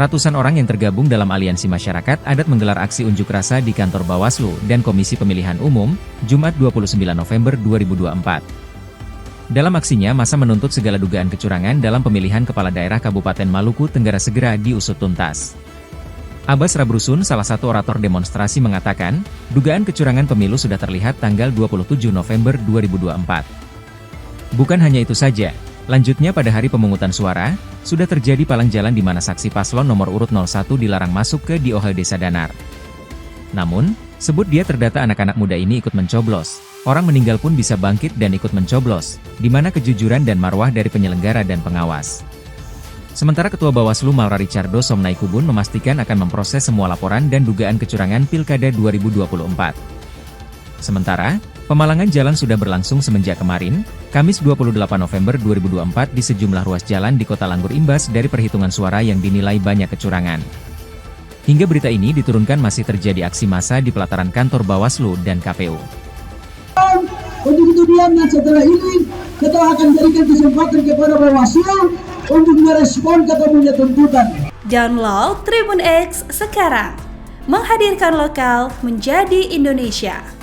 ratusan orang yang tergabung dalam aliansi masyarakat adat menggelar aksi unjuk rasa di kantor Bawaslu dan Komisi Pemilihan Umum, Jumat 29 November 2024. Dalam aksinya, massa menuntut segala dugaan kecurangan dalam pemilihan kepala daerah Kabupaten Maluku Tenggara segera diusut tuntas. Abbas Rabrusun, salah satu orator demonstrasi, mengatakan, dugaan kecurangan pemilu sudah terlihat tanggal 27 November 2024. Bukan hanya itu saja, lanjutnya pada hari pemungutan suara, sudah terjadi palang jalan di mana saksi paslon nomor urut 01 dilarang masuk ke DOH Desa Danar. Namun, sebut dia terdata anak-anak muda ini ikut mencoblos, orang meninggal pun bisa bangkit dan ikut mencoblos, di mana kejujuran dan marwah dari penyelenggara dan pengawas. Sementara Ketua Bawaslu Maura Richardo Somnaikubun memastikan akan memproses semua laporan dan dugaan kecurangan Pilkada 2024. Sementara, pemalangan jalan sudah berlangsung semenjak kemarin, Kamis 28 November 2024 di sejumlah ruas jalan di Kota Langgur imbas dari perhitungan suara yang dinilai banyak kecurangan. Hingga berita ini diturunkan masih terjadi aksi massa di pelataran kantor Bawaslu dan KPU. Untuk itu diamnya setelah ini, kita akan berikan kesempatan kepada Bawaslu untuk merespon ketemunya tuntutan. Download Tribun X sekarang, menghadirkan lokal menjadi Indonesia.